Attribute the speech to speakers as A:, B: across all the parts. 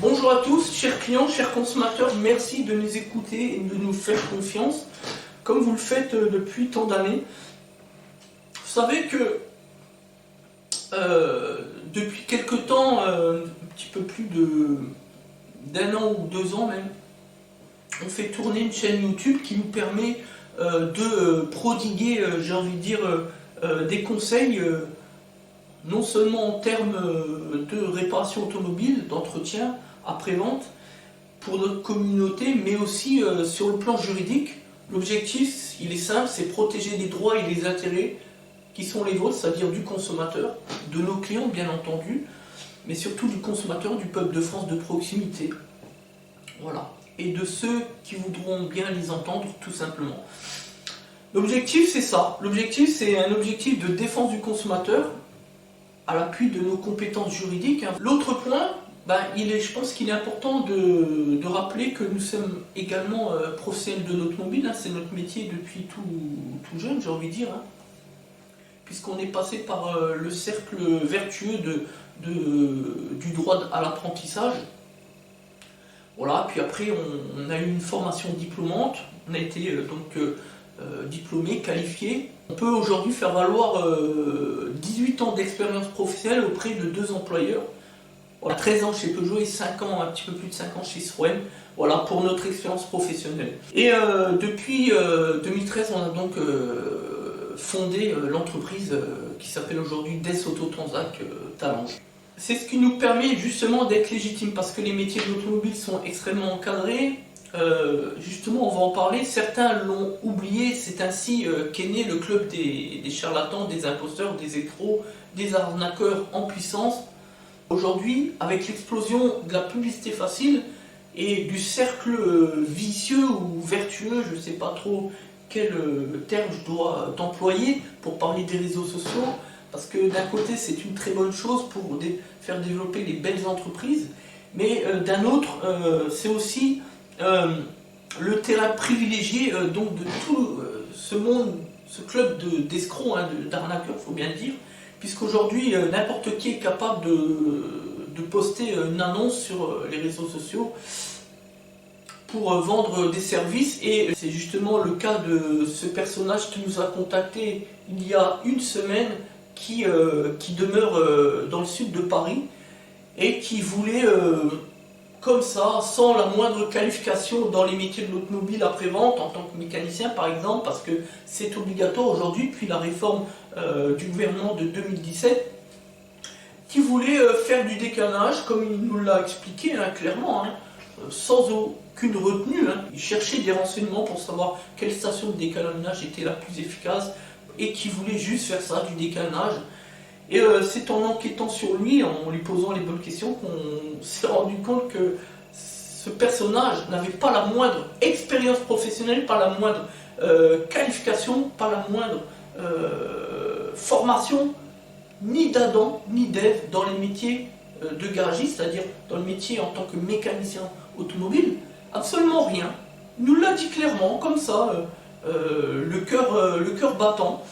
A: Bonjour à tous, chers clients, chers consommateurs, merci de nous écouter et de nous faire confiance, comme vous le faites depuis tant d'années. Vous savez que depuis quelque temps, un petit peu plus d'un an ou 2 ans même, on fait tourner une chaîne YouTube qui nous permet de prodiguer, j'ai envie de dire, des conseils, non seulement en termes de réparation automobile, d'entretien, après-vente, pour notre communauté, mais aussi sur le plan juridique. L'objectif, il est simple, c'est protéger les droits et les intérêts qui sont les vôtres, c'est-à-dire du consommateur, de nos clients bien entendu, mais surtout du consommateur, du peuple de France de proximité. Voilà. Et de ceux qui voudront bien les entendre, tout simplement. L'objectif, c'est ça. L'objectif, c'est un objectif de défense du consommateur, à l'appui de nos compétences juridiques. L'autre point, je pense qu'il est important de rappeler que nous sommes également professionnels de l'automobile, c'est notre métier depuis tout jeune, j'ai envie de dire, puisqu'on est passé par le cercle vertueux du droit à l'apprentissage. Voilà, puis après on a eu une formation diplômante, on a été diplômé, qualifié. On peut aujourd'hui faire valoir 18 ans d'expérience professionnelle auprès de 2 employeurs. Voilà, 13 ans chez Peugeot et 5 ans, un petit peu plus de 5 ans chez Citroën. Voilà pour notre expérience professionnelle. Et depuis 2013, on a donc fondé l'entreprise qui s'appelle aujourd'hui Des Autotransac Talange. C'est ce qui nous permet justement d'être légitime parce que les métiers de l'automobile sont extrêmement encadrés. Justement, on va en parler. Certains l'ont oublié. C'est ainsi qu'est né le club des charlatans, des imposteurs, des escrocs, des arnaqueurs en puissance. Aujourd'hui, avec l'explosion de la publicité facile et du cercle vicieux ou vertueux, je ne sais pas trop quel terme je dois employer pour parler des réseaux sociaux, parce que d'un côté c'est une très bonne chose pour faire développer les belles entreprises, mais d'un autre c'est aussi le terrain privilégié donc de tout ce monde, ce club d'escrocs, d'arnaqueurs, il faut bien le dire, puisqu'aujourd'hui n'importe qui est capable de poster une annonce sur les réseaux sociaux pour vendre des services, et c'est justement le cas de ce personnage qui nous a contacté il y a une semaine, qui demeure dans le sud de Paris et qui voulait comme ça, sans la moindre qualification dans les métiers de l'automobile après-vente, en tant que mécanicien par exemple, parce que c'est obligatoire aujourd'hui depuis la réforme du gouvernement de 2017, qui voulait faire du décannage, comme il nous l'a expliqué clairement, sans aucune retenue. Il cherchait des renseignements pour savoir quelle station de décannage était la plus efficace et qui voulait juste faire ça, du décannage. Et c'est en enquêtant sur lui, en lui posant les bonnes questions, qu'on s'est rendu compte que ce personnage n'avait pas la moindre expérience professionnelle, pas la moindre qualification, pas la moindre formation, ni d'Adam, ni d'Ève dans les métiers de garagiste, c'est-à-dire dans le métier en tant que mécanicien automobile. Absolument rien. Il nous l'a dit clairement, comme ça, le cœur battant.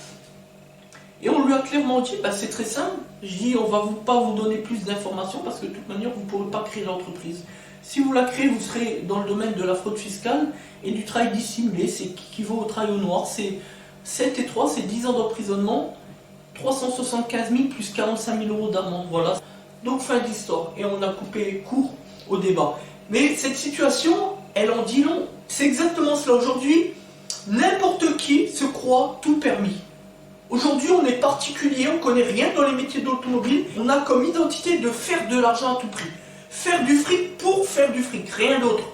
A: Et on lui a clairement dit, c'est très simple, je dis on va pas vous donner plus d'informations parce que de toute manière vous ne pourrez pas créer l'entreprise. Si vous la créez, vous serez dans le domaine de la fraude fiscale et du travail dissimulé, c'est qui vaut au travail au noir, c'est 7 et 3, c'est 10 ans d'emprisonnement, 375 000 plus 45 000 € d'amende, voilà. Donc fin d'histoire, et on a coupé court au débat. Mais cette situation, elle en dit long. C'est exactement cela. Aujourd'hui, n'importe qui se croit tout permis. Aujourd'hui, on est particulier, on ne connaît rien dans les métiers de l'automobile. On a comme identité de faire de l'argent à tout prix. Faire du fric pour faire du fric, rien d'autre.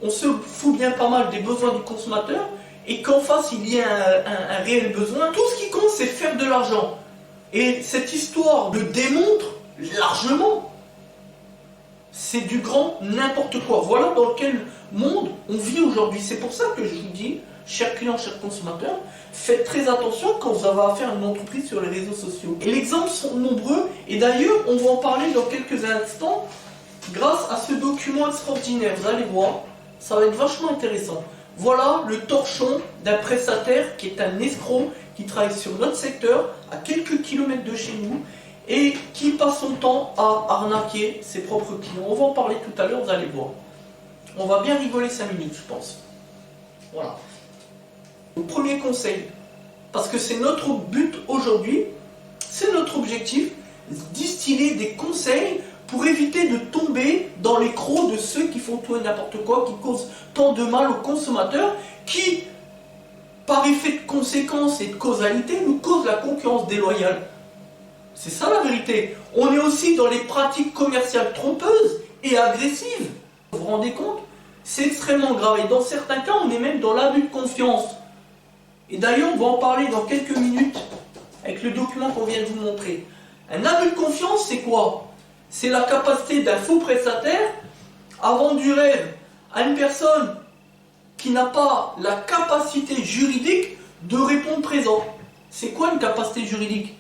A: On se fout bien pas mal des besoins du consommateur, et qu'en face, il y a un réel besoin. Tout ce qui compte, c'est faire de l'argent. Et cette histoire le démontre largement. C'est du grand n'importe quoi. Voilà dans quel monde on vit aujourd'hui. C'est pour ça que je vous dis, chers clients, chers consommateurs, faites très attention quand vous avez affaire à une entreprise sur les réseaux sociaux. Et les exemples sont nombreux, et d'ailleurs, on va en parler dans quelques instants grâce à ce document extraordinaire. Vous allez voir, ça va être vachement intéressant. Voilà le torchon d'un prestataire qui est un escroc, qui travaille sur notre secteur, à quelques kilomètres de chez nous, et qui passe son temps à arnaquer ses propres clients. On va en parler tout à l'heure, vous allez voir. On va bien rigoler 5 minutes, je pense. Voilà. Le premier conseil, parce que c'est notre but aujourd'hui, c'est notre objectif, distiller des conseils pour éviter de tomber dans les crocs de ceux qui font tout et n'importe quoi, qui causent tant de mal aux consommateurs, qui, par effet de conséquence et de causalité, nous causent la concurrence déloyale. C'est ça la vérité. On est aussi dans les pratiques commerciales trompeuses et agressives. Vous vous rendez compte? C'est extrêmement grave. Et dans certains cas, on est même dans l'abus de confiance. Et d'ailleurs, on va en parler dans quelques minutes avec le document qu'on vient de vous montrer. Un abus de confiance, c'est quoi? C'est la capacité d'un faux prestataire à vendre du rêve à une personne qui n'a pas la capacité juridique de répondre présent. C'est quoi une capacité juridique?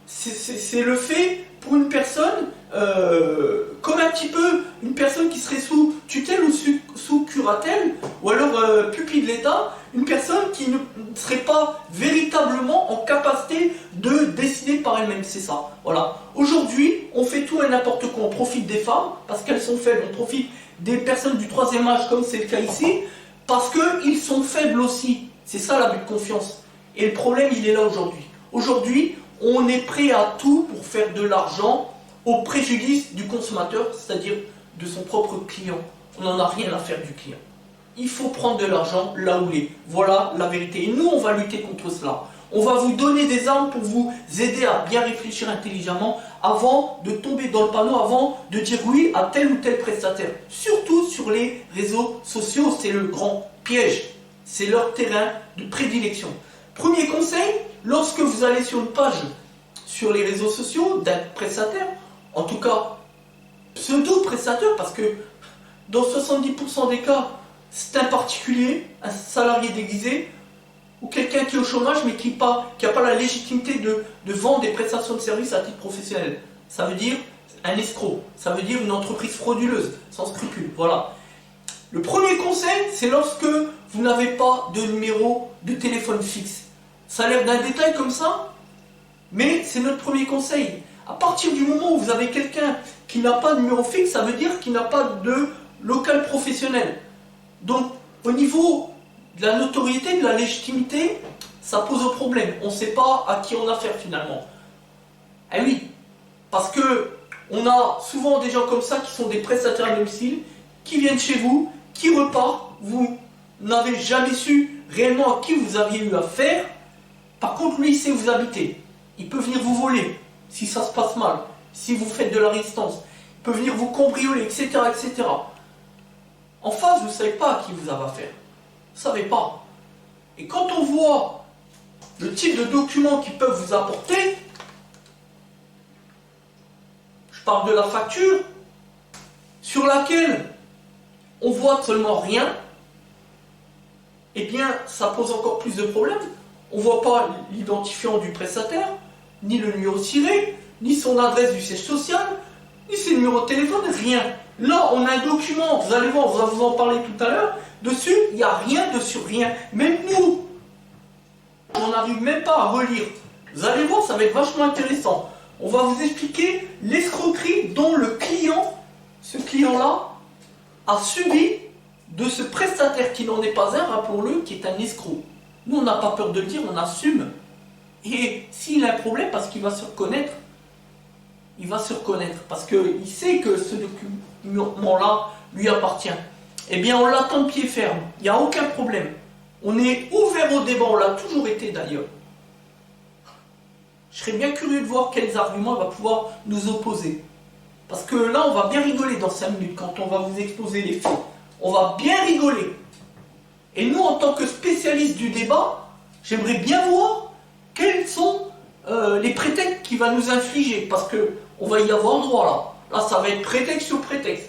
A: C'est le fait pour une personne, comme un petit peu une personne qui serait sous tutelle ou sous curatelle, ou alors pupille de l'État, une personne qui ne serait pas véritablement en capacité de décider par elle-même, c'est ça. Voilà. Aujourd'hui, on fait tout et n'importe quoi, on profite des femmes, parce qu'elles sont faibles, on profite des personnes du troisième âge, comme c'est le cas ici, parce qu'ils sont faibles aussi. C'est ça l'abus de confiance. Et le problème, il est là aujourd'hui. Aujourd'hui, on est prêt à tout pour faire de l'argent au préjudice du consommateur, c'est-à-dire de son propre client. On n'en a rien à faire du client. Il faut prendre de l'argent là où il est. Voilà la vérité. Et nous, on va lutter contre cela. On va vous donner des armes pour vous aider à bien réfléchir intelligemment avant de tomber dans le panneau, avant de dire oui à tel ou tel prestataire. Surtout sur les réseaux sociaux, c'est le grand piège. C'est leur terrain de prédilection. Premier conseil, lorsque vous allez sur une page sur les réseaux sociaux d'un prestataire, en tout cas pseudo-prestataire, parce que dans 70% des cas, c'est un particulier, un salarié déguisé, ou quelqu'un qui est au chômage mais qui n'a pas la légitimité de vendre des prestations de services à titre professionnel. Ça veut dire un escroc, ça veut dire une entreprise frauduleuse, sans scrupule. Voilà. Le premier conseil, c'est lorsque vous n'avez pas de numéro de téléphone fixe. Ça a l'air d'un détail comme ça, mais c'est notre premier conseil. À partir du moment où vous avez quelqu'un qui n'a pas de numéro fixe, ça veut dire qu'il n'a pas de local professionnel. Donc, au niveau de la notoriété, de la légitimité, ça pose un problème. On ne sait pas à qui on a affaire finalement. Eh oui, parce que on a souvent des gens comme ça qui sont des prestataires à domicile, qui viennent chez vous, qui repartent, vous n'avez jamais su réellement à qui vous aviez eu affaire. Par contre, lui, il sait où vous habitez. Il peut venir vous voler, si ça se passe mal, si vous faites de la résistance. Il peut venir vous cambrioler, etc., etc. En face, vous ne savez pas à qui vous avez affaire. Vous ne savez pas. Et quand on voit le type de documents qu'ils peuvent vous apporter, je parle de la facture, sur laquelle on voit seulement rien, eh bien, ça pose encore plus de problèmes. On ne voit pas l'identifiant du prestataire, ni le numéro tiré, ni son adresse du siège social, ni ses numéros de téléphone, rien. Là, on a un document, vous allez voir, on va vous en parler tout à l'heure, dessus, il n'y a rien dessus, rien. Même nous, on n'arrive même pas à relire. Vous allez voir, ça va être vachement intéressant. On va vous expliquer l'escroquerie dont le client, ce client-là, a subi de ce prestataire qui n'en est pas un, rappelons-le, qui est un escroc. Nous, on n'a pas peur de le dire, on assume. Et s'il a un problème, parce qu'il va se reconnaître, il va se reconnaître, parce qu'il sait que ce document-là lui appartient. Eh bien, on l'attend de pied ferme, il n'y a aucun problème. On est ouvert au débat, on l'a toujours été d'ailleurs. Je serais bien curieux de voir quels arguments il va pouvoir nous opposer. Parce que là, on va bien rigoler dans 5 minutes, quand on va vous exposer les faits. On va bien rigoler. Et nous, en tant que spécialistes du débat, j'aimerais bien voir quels sont les prétextes qu'il va nous infliger. Parce qu'on va y avoir droit là. Là, ça va être prétexte sur prétexte.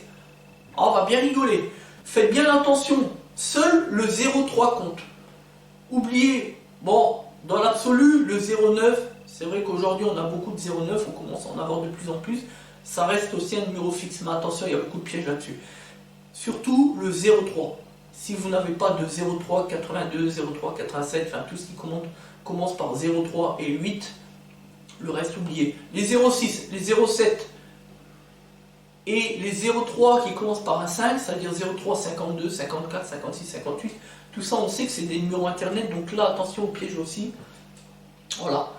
A: Ah, on va bien rigoler. Faites bien attention, seul le 03 compte. Oubliez, bon, dans l'absolu, le 09, c'est vrai qu'aujourd'hui on a beaucoup de 09, on commence à en avoir de plus en plus. Ça reste aussi un numéro fixe, mais attention, il y a beaucoup de pièges là-dessus. Surtout le 03. Si vous n'avez pas de 03 82, 03 87, enfin tout ce qui commence par 03 et 8, Le reste, oubliez. Les 06, les 07 et les 03 qui commencent par un 5, c'est-à-dire 03, 52, 54, 56, 58, tout ça, on sait que c'est des numéros internet, donc là, attention au piège aussi. Voilà.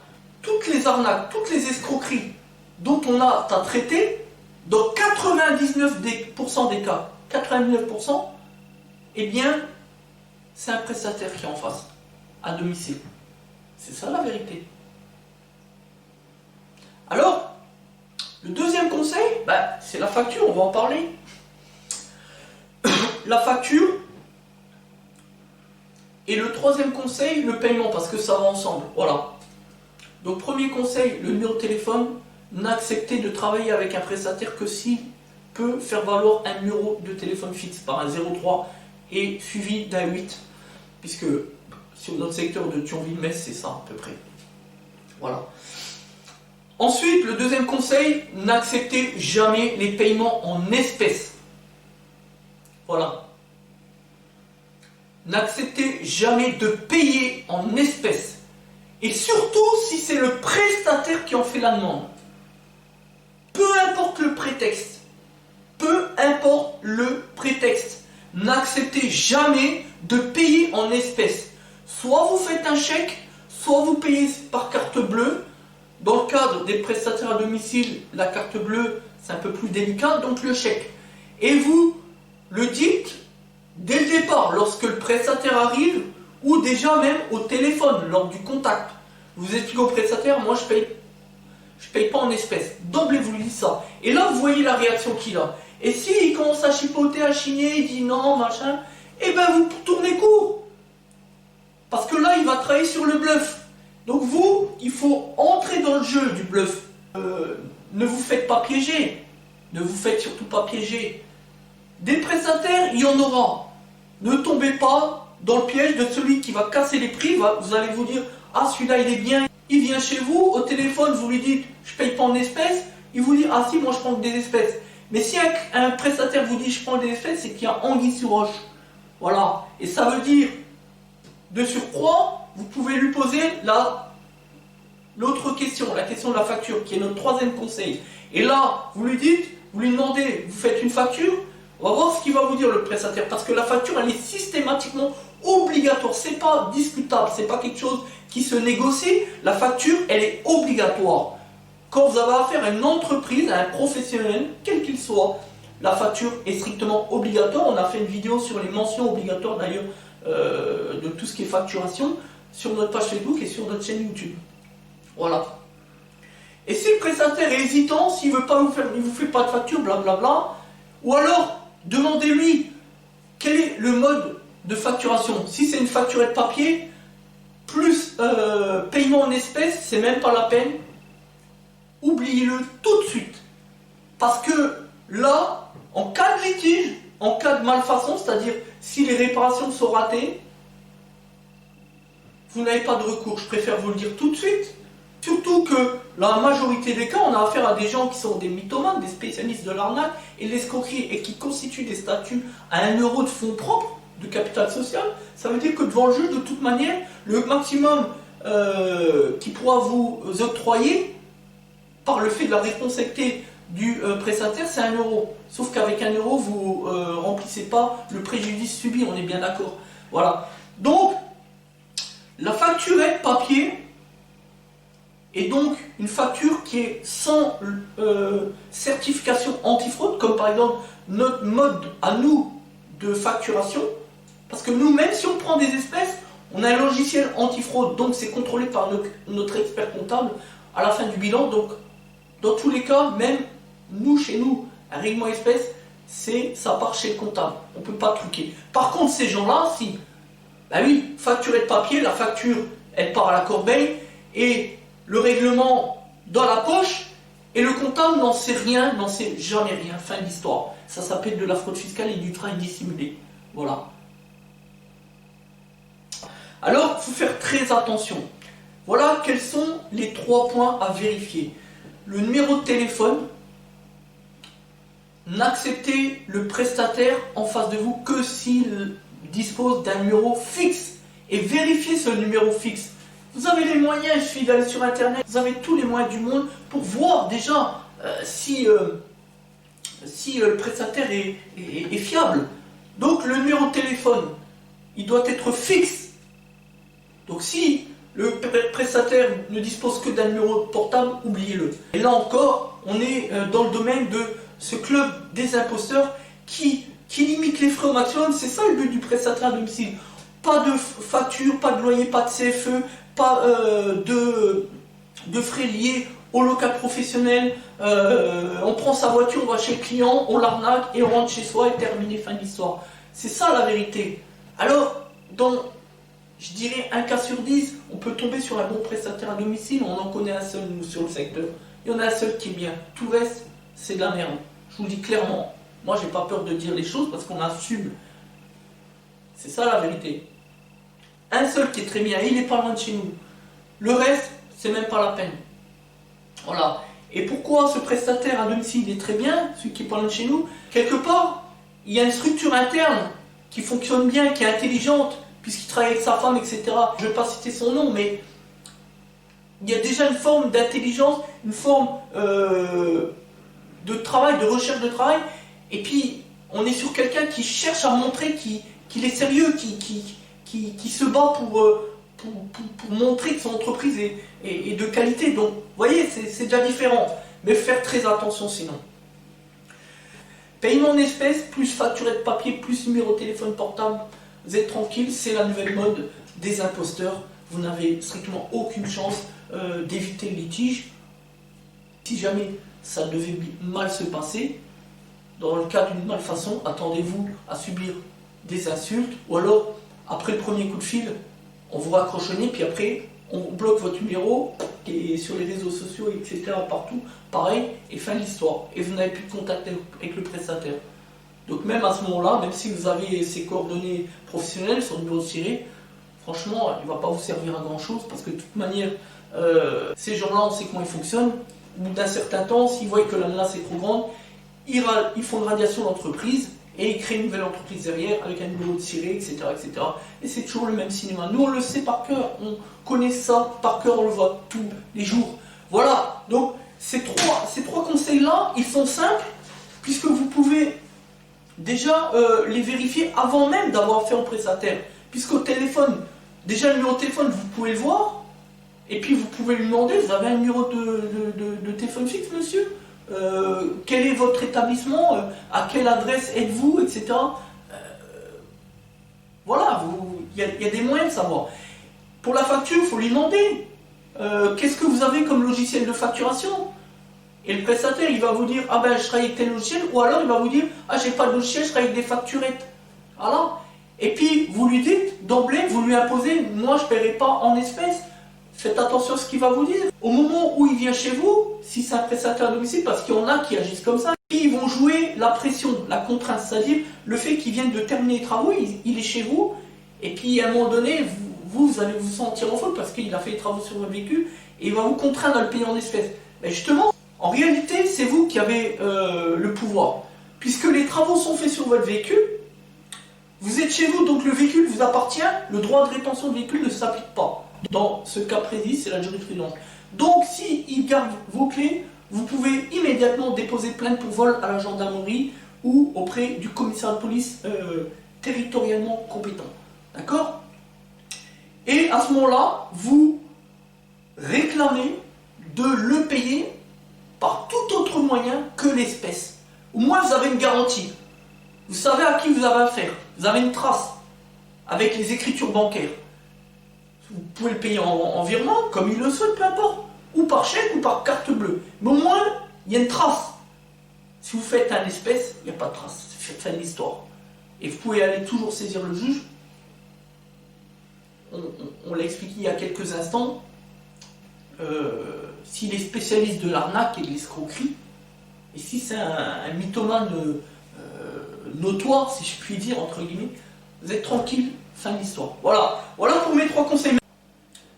A: Toutes les arnaques, toutes les escroqueries dont on a à traiter, dans 99% des cas, 89%, eh bien, c'est un prestataire qui est en face, à domicile. C'est ça la vérité. Alors, le deuxième conseil, c'est la facture, on va en parler. La facture. Et le troisième conseil, le paiement, parce que ça va ensemble. Voilà. Donc, premier conseil, le numéro de téléphone, n'acceptez de travailler avec un prestataire que s'il peut faire valoir un numéro de téléphone fixe par un 03 et suivi d'un 8. Puisque sur notre secteur de Thionville-Metz, c'est ça à peu près. Voilà. Ensuite, le deuxième conseil, n'acceptez jamais les paiements en espèces. Voilà. N'acceptez jamais de payer en espèces. Et surtout si c'est le prestataire qui en fait la demande. Peu importe le prétexte. Peu importe le prétexte. N'acceptez jamais de payer en espèces. Soit vous faites un chèque, soit vous payez par carte bleue. Dans le cadre des prestataires à domicile, la carte bleue, c'est un peu plus délicat, donc le chèque. Et vous le dites dès le départ, lorsque le prestataire arrive, ou déjà même au téléphone, lors du contact. Vous expliquez au prestataire, moi je paye pas en espèces. D'emblée, vous lui dites ça. Et là, vous voyez la réaction qu'il a. Et s'il commence à chipoter, à chigner, il dit non, machin, eh bien vous tournez court. Parce que là, il va travailler sur le bluff. Donc vous, il faut entrer dans le jeu du bluff. Ne vous faites pas piéger. Ne vous faites surtout pas piéger. Des prestataires, il y en aura. Ne tombez pas dans le piège de celui qui va casser les prix. Vous allez vous dire, ah celui-là il est bien. Il vient chez vous, au téléphone, vous lui dites, je paye pas en espèces. Il vous dit, ah si, moi je prends des espèces. Mais si un prestataire vous dit, je prends des espèces, c'est qu'il y a anguille sous roche. Voilà. Et ça veut dire, de surcroît, vous pouvez lui poser l'autre question, la question de la facture, qui est notre troisième conseil. Et là, vous lui dites, vous lui demandez, vous faites une facture, on va voir ce qu'il va vous dire le prestataire, parce que la facture, elle est systématiquement obligatoire, c'est pas discutable, c'est pas quelque chose qui se négocie, la facture, elle est obligatoire. Quand vous avez affaire à une entreprise, à un professionnel, quel qu'il soit, la facture est strictement obligatoire. On a fait une vidéo sur les mentions obligatoires d'ailleurs, de tout ce qui est facturation, sur notre page Facebook et sur notre chaîne YouTube. Voilà. Et si le prestataire est hésitant, s'il veut pas vous faire, il vous fait pas de facture, blablabla, ou alors demandez-lui quel est le mode de facturation. Si c'est une facturette papier, plus paiement en espèces, c'est même pas la peine. Oubliez-le tout de suite. Parce que là, en cas de litige, en cas de malfaçon, c'est-à-dire si les réparations sont ratées, vous n'avez pas de recours. Je préfère vous le dire tout de suite. Surtout que la majorité des cas, on a affaire à des gens qui sont des mythomanes, des spécialistes de l'arnaque et de l'escroquerie et qui constituent des statuts à 1 euro de fonds propres, de capital social. Ça veut dire que devant le juge, de toute manière, le maximum qui pourra vous octroyer par le fait de la responsabilité du prestataire, c'est 1 euro. Sauf qu'avec 1 euro, vous remplissez pas le préjudice subi, on est bien d'accord. Voilà. Donc, la facturette papier est donc une facture qui est sans certification antifraude, comme par exemple notre mode à nous de facturation. Parce que nous, même si on prend des espèces, on a un logiciel antifraude, donc c'est contrôlé par notre expert comptable à la fin du bilan. Donc, dans tous les cas, même nous, chez nous, un règlement espèce, ça part chez le comptable. On ne peut pas truquer. Par contre, ces gens-là, si, bah oui, facturette papier, la facture, elle part à la corbeille, et le règlement dans la poche, et le comptable n'en sait rien, n'en sait jamais rien. Fin de l'histoire. Ça s'appelle de la fraude fiscale et du travail dissimulé. Voilà. Alors, il faut faire très attention. Voilà quels sont les 3 points à vérifier. Le numéro de téléphone, n'acceptez le prestataire en face de vous que s'il dispose d'un numéro fixe. Et vérifiez ce numéro fixe. Vous avez les moyens, il suffit d'aller sur internet, vous avez tous les moyens du monde pour voir déjà si le prestataire est fiable. Donc le numéro de téléphone, il doit être fixe. Donc si le prestataire ne dispose que d'un numéro portable, oubliez-le. Et là encore, on est dans le domaine de ce club des imposteurs qui limite les frais au maximum. C'est ça le but du prestataire à domicile. Pas de facture, pas de loyer, pas de CFE, pas de frais liés au local professionnel. On prend sa voiture, on va chez le client, on l'arnaque et on rentre chez soi et terminé, fin de l'histoire. C'est ça la vérité. Alors, dans, je dirais, un cas sur 10, on peut tomber sur un bon prestataire à domicile. On en connaît un seul, nous, sur le secteur. Il y en a un seul qui est bien. Tout le reste, c'est de la merde. Je vous le dis clairement. Moi, j'ai pas peur de dire les choses parce qu'on assume. C'est ça la vérité. Un seul qui est très bien, il n'est pas loin de chez nous. Le reste, c'est même pas la peine. Voilà. Et pourquoi ce prestataire à domicile est très bien, celui qui est pas loin de chez nous? Quelque part, il y a une structure interne qui fonctionne bien, qui est intelligente, puisqu'il travaille avec sa femme, etc. Je ne vais pas citer son nom, mais il y a déjà une forme d'intelligence, une forme de travail, de recherche de travail. Et puis, on est sur quelqu'un qui cherche à montrer qu'il est sérieux, qui se bat pour montrer que son entreprise est de qualité. Donc, vous voyez, c'est déjà différent. Mais faire très attention sinon. Paiement en espèces, plus facturette papier, plus numéro de téléphone portable. Vous êtes tranquille, c'est la nouvelle mode des imposteurs. Vous n'avez strictement aucune chance d'éviter le litige. Si jamais ça devait mal se passer, dans le cas d'une malfaçon, attendez-vous à subir des insultes, ou alors, après le premier coup de fil, on vous raccroche au nez, puis après, on bloque votre numéro, et sur les réseaux sociaux, etc., partout, pareil, et fin de l'histoire. Et vous n'avez plus de contact avec le prestataire. Donc même à ce moment-là, même si vous avez ses coordonnées professionnelles, son numéro de tiré, franchement, il ne va pas vous servir à grand-chose, parce que de toute manière, ces gens-là, on sait comment ils fonctionnent. Au bout d'un certain temps, s'ils voient que la menace est trop grande, ils font une radiation d'entreprise, et ils créent une nouvelle entreprise derrière avec un numéro de tiré, etc., etc. Et c'est toujours le même cinéma. Nous, on le sait par cœur, on connaît ça par cœur, on le voit tous les jours. Voilà, donc ces trois conseils-là, ils sont simples, puisque vous pouvez déjà les vérifier avant même d'avoir fait un prestataire. Puisqu'au téléphone, déjà le numéro de téléphone, vous pouvez le voir, et puis vous pouvez lui demander, vous avez un numéro de téléphone fixe, monsieur ? Quel est votre établissement, à quelle adresse êtes-vous, etc. Voilà, il y a des moyens de savoir. Pour la facture, il faut lui demander qu'est-ce que vous avez comme logiciel de facturation. Et le prestataire, il va vous dire, ah ben je travaille avec tel logiciel, ou alors il va vous dire, ah j'ai pas de logiciel, je travaille avec des facturettes. Voilà. Et puis vous lui dites, d'emblée, vous lui imposez, moi je ne paierai pas en espèces. Faites attention à ce qu'il va vous dire. Au moment où il vient chez vous, si c'est un prestataire à domicile, parce qu'il y en a qui agissent comme ça, ils vont jouer la pression, la contrainte, c'est-à-dire le fait qu'il vienne de terminer les travaux, il est chez vous, et puis à un moment donné, vous allez vous sentir en faute parce qu'il a fait les travaux sur votre véhicule, et il va vous contraindre à le payer en espèces. Mais justement, en réalité, c'est vous qui avez le pouvoir. Puisque les travaux sont faits sur votre véhicule, vous êtes chez vous, donc le véhicule vous appartient, le droit de rétention de véhicule ne s'applique pas. Dans ce cas précis, c'est la jurisprudence. Donc, s'il garde vos clés, vous pouvez immédiatement déposer plainte pour vol à la gendarmerie ou auprès du commissaire de police territorialement compétent. D'accord? Et à ce moment-là, vous réclamez de le payer par tout autre moyen que l'espèce. Au moins, vous avez une garantie. Vous savez à qui vous avez affaire. Vous avez une trace avec les écritures bancaires. Vous pouvez le payer en virement, comme il le souhaite, peu importe. Ou par chèque ou par carte bleue. Mais au moins, il y a une trace. Si vous faites un espèce, il n'y a pas de trace. C'est fin de l'histoire. Et vous pouvez aller toujours saisir le juge. On l'a expliqué il y a quelques instants. S'il est spécialiste de l'arnaque et de l'escroquerie, et si c'est un mythomane notoire, si je puis dire, entre guillemets, vous êtes tranquille, fin de l'histoire. Voilà. Voilà pour mes 3 conseils.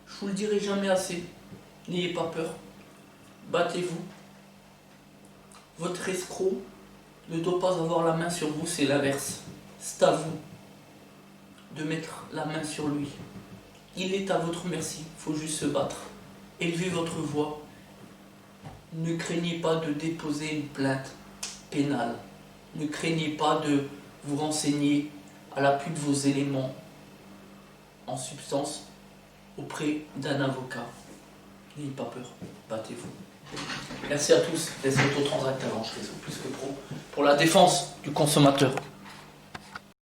A: Je vous le dirai jamais assez. N'ayez pas peur. Battez-vous. Votre escroc ne doit pas avoir la main sur vous, c'est l'inverse. C'est à vous de mettre la main sur lui. il est à votre merci, il faut juste se battre. Élevez votre voix. Ne craignez pas de déposer une plainte pénale. Ne craignez pas de vous renseigner à l'appui de vos éléments en substance auprès d'un avocat. N'ayez pas peur, battez-vous. Merci à tous. Laissez votre transacteur en plus que pro pour la défense du consommateur.